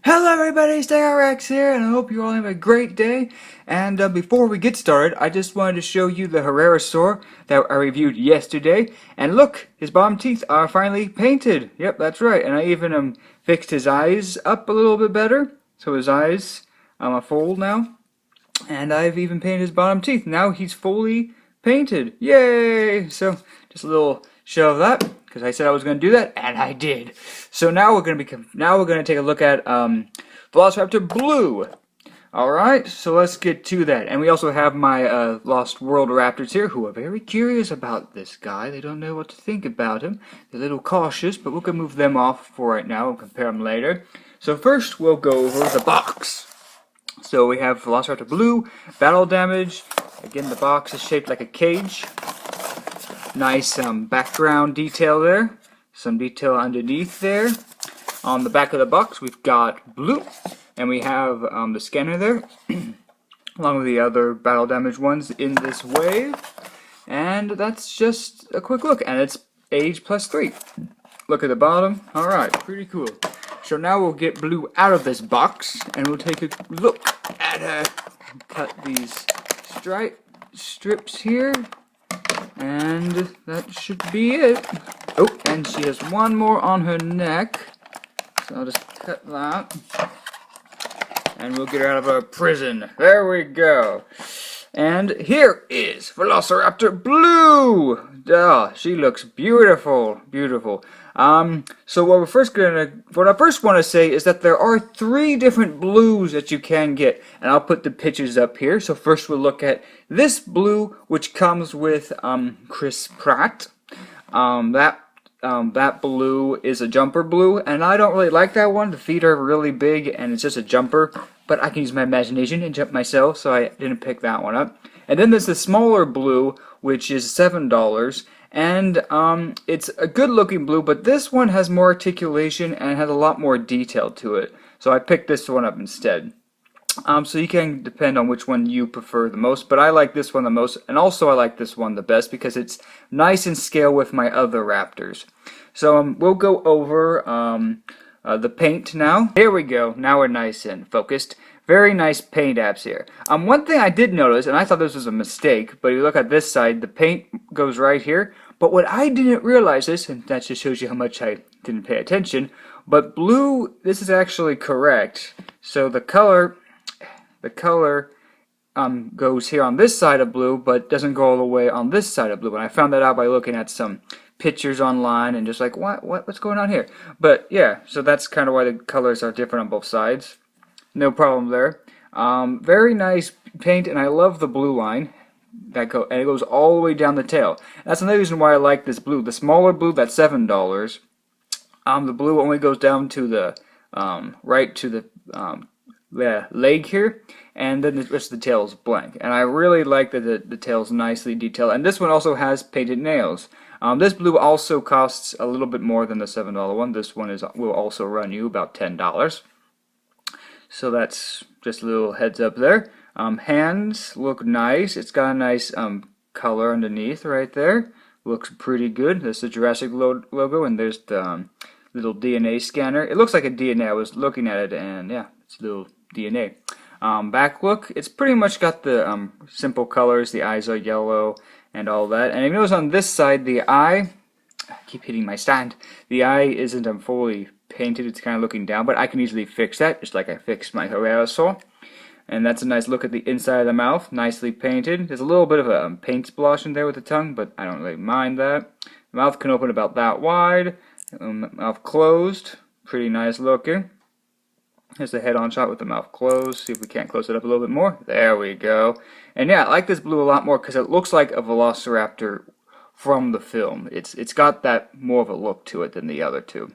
Hello everybody, Rex here, and I hope you all have a great day. And before we get started, I just wanted to show you the Herrerasaur that I reviewed yesterday. And look, his bottom teeth are finally painted. Yep, that's right. And I even fixed his eyes up a little bit better, so his eyes are full now. And I've even painted his bottom teeth. Now he's fully painted. Yay! So just a little show of that, because I said I was going to do that, and I did. So now we're going to take a look at Velociraptor Blue. All right, so let's get to that. And we also have my Lost World Raptors here, who are very curious about this guy. They don't know what to think about him. They're a little cautious, but we're going to move them off for right now and compare them later. So first, we'll go over the box. So we have Velociraptor Blue, battle damage. Again, the box is shaped like a cage. Nice background detail there. Some detail underneath there. On the back of the box, we've got blue. And we have the scanner there, along with the other battle damage ones in this wave. And that's just a quick look. And it's age +3. Look at the bottom. Alright, pretty cool. So now we'll get Blue out of this box, and we'll take a look at her. Cut these strips here, and that should be it. Oh, and she has one more on her neck, so I'll just cut that, and we'll get her out of her prison. There we go. And here is Velociraptor Blue! Duh, she looks beautiful, beautiful. So what I first want to say is that there are 3 different blues that you can get, and I'll put the pictures up here. So first we'll look at this blue, which comes with Chris Pratt. That blue is a jumper blue, and I don't really like that one. The feet are really big, and it's just a jumper. But I can use my imagination and jump myself, so I didn't pick that one up. And then there's the smaller blue, which is $7. And it's a good looking blue, but this one has more articulation and has a lot more detail to it. So I picked this one up instead. So you can depend on which one you prefer the most, but I like this one the most, and also I like this one the best because it's nice in scale with my other Raptors. So we'll go over the paint now. Here we go. Now we're nice and focused. Very nice paint apps here. One thing I did notice, and I thought this was a mistake, but if you look at this side, the paint goes right here. But what I didn't realize this, and that just shows you how much I didn't pay attention, but blue, this is actually correct. So the color goes here on this side of blue, but doesn't go all the way on this side of blue. And I found that out by looking at some pictures online and just like, what's going on here? But yeah, so that's kind of why the colors are different on both sides. No problem there. Very nice paint, and I love the blue line and it goes all the way down the tail. That's another reason why I like this blue. The smaller blue, that's $7. The blue only goes down to the right to the leg here, and then the rest of the tail is blank. And I really like that the tail's nicely detailed. And this one also has painted nails. This blue also costs a little bit more than the $7 one. This one will also run you about $10. So that's just a little heads up there. Hands look nice. It's got a nice color underneath right there. Looks pretty good. There's the Jurassic logo, and there's the little DNA scanner. It looks like a DNA. I was looking at it, and yeah, it's a little DNA. Back look, it's pretty much got the simple colors. The eyes are yellow and all that. And you notice on this side, the eye, I keep hitting my stand, the eye isn't fully painted. It's kind of looking down, but I can easily fix that, just like I fixed my Herrerasaur. And that's a nice look at the inside of the mouth, nicely painted. There's a little bit of a paint splotch in there with the tongue, but I don't really mind that. The mouth can open about that wide. Mouth closed, pretty nice looking. Here's the head-on shot with the mouth closed. See if we can't close it up a little bit more. There we go. And yeah, I like this blue a lot more because it looks like a Velociraptor from the film. It's got that more of a look to it than the other two.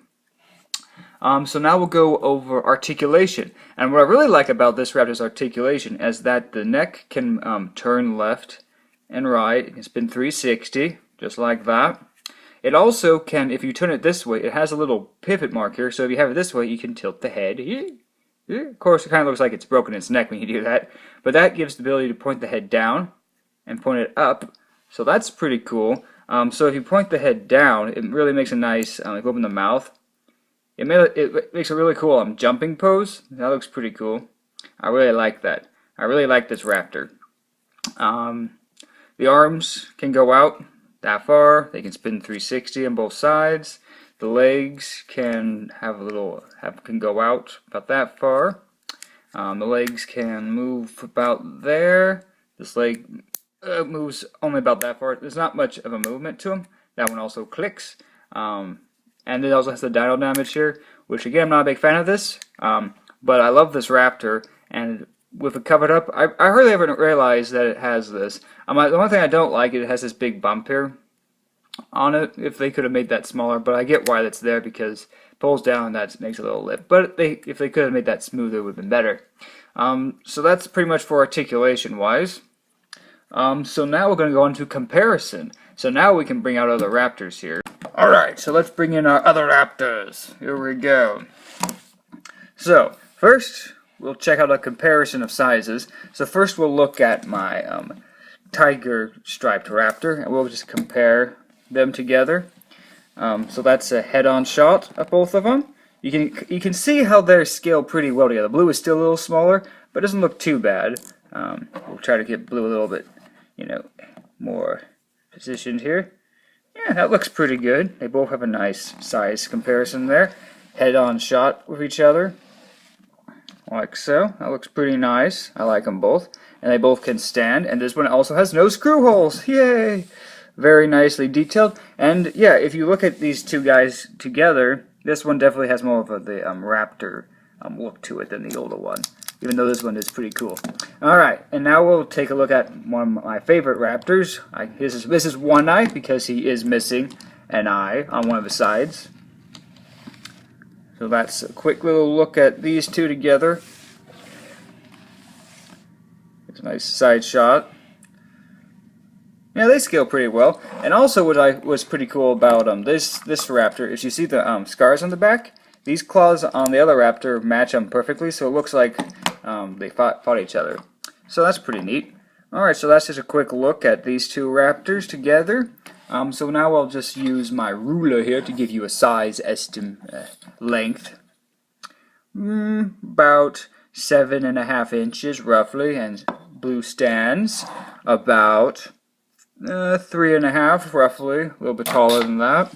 So now we'll go over articulation. And what I really like about this Raptor's articulation is that the neck can turn left and right. It can spin 360, just like that. It also can, if you turn it this way, it has a little pivot mark here. So if you have it this way, you can tilt the head. Of course, it kind of looks like it's broken its neck when you do that. But that gives the ability to point the head down and point it up. So that's pretty cool. So if you point the head down, it really makes a nice, like open the mouth. it makes a really cool jumping pose. That looks pretty cool. I really like that. I really like this raptor. The arms can go out that far. They can spin 360 on both sides. The legs can can go out about that far. The legs can move about there. This leg moves only about that far. There's not much of a movement to them. That one also clicks. And it also has the dino damage here, which again, I'm not a big fan of this. But I love this raptor, and with it covered up, I hardly ever realized that it has this. The one thing I don't like, it has this big bump here on it. If they could have made that smaller, but I get why that's there, because it pulls down and that makes a little lip. But if they could have made that smoother, it would have been better. So that's pretty much for articulation wise. So now we're going to go on to comparison. So now we can bring out other raptors here. Alright, so let's bring in our other raptors. Here we go. So, first, we'll check out a comparison of sizes. So first we'll look at my tiger striped raptor, and we'll just compare them together. So that's a head-on shot of both of them. You can see how they're scaled pretty well together. Blue is still a little smaller, but it doesn't look too bad. We'll try to get blue a little bit, more positioned here. Yeah, that looks pretty good. They both have a nice size comparison there. Head-on shot with each other, like so. That looks pretty nice. I like them both. And they both can stand. And this one also has no screw holes. Yay! Very nicely detailed. And yeah, if you look at these two guys together, this one definitely has more of the raptor look to it than the older one, even though this one is pretty cool. Alright, and now we'll take a look at one of my favorite raptors. This is One Eye, because he is missing an eye on one of the sides. So that's a quick little look at these two together. It's a nice side shot. Yeah, they scale pretty well. And also what was pretty cool about this raptor is you see the scars on the back. These claws on the other raptor match them perfectly, so it looks like they fought each other. So that's pretty neat. Alright, so that's just a quick look at these two raptors together. So now I'll just use my ruler here to give you a size length. About 7.5 inches roughly, and blue stands about 3.5 roughly, a little bit taller than that.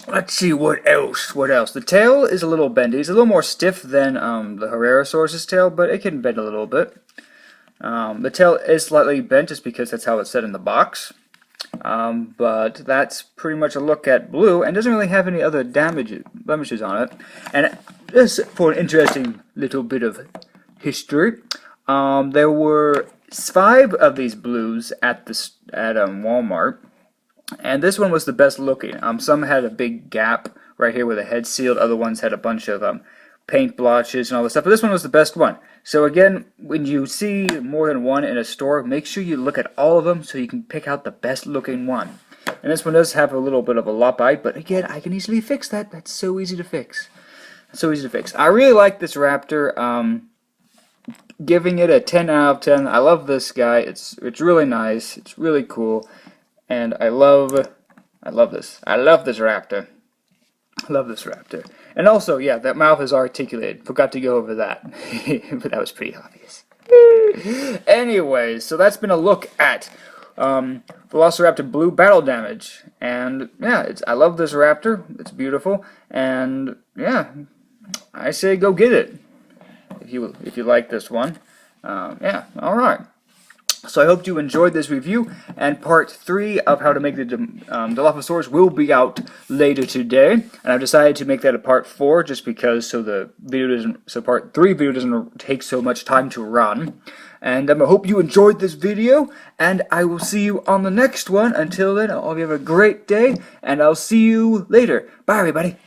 Let's see, what else? The tail is a little bendy. It's a little more stiff than the Herrerasaurus's tail, but it can bend a little bit. The tail is slightly bent just because that's how it's set in the box. But that's pretty much a look at blue, and doesn't really have any other blemishes on it. And just for an interesting little bit of history, there were 5 of these blues at Walmart. And this one was the best looking. Some had a big gap right here where the head's sealed. Other ones had a bunch of paint blotches and all this stuff. But this one was the best one. So again, when you see more than one in a store, make sure you look at all of them so you can pick out the best looking one. And this one does have a little bit of a lop eye, but again, I can easily fix that. That's so easy to fix. I really like this raptor. Giving it a 10 out of 10. I love this guy. It's really nice. It's really cool. And I love this. I love this raptor. And also, yeah, that mouth is articulated. Forgot to go over that. But that was pretty obvious. Anyways, so that's been a look at Velociraptor Blue Battle Damage. And yeah, I love this raptor. It's beautiful. And yeah, I say go get it if you like this one. Yeah, alright. So I hope you enjoyed this review, and part 3 of how to make the Dilophosaurus will be out later today. And I've decided to make that a part 4 just because so part 3 video doesn't take so much time to run. And I hope you enjoyed this video, and I will see you on the next one. Until then, I hope you have a great day, and I'll see you later. Bye everybody.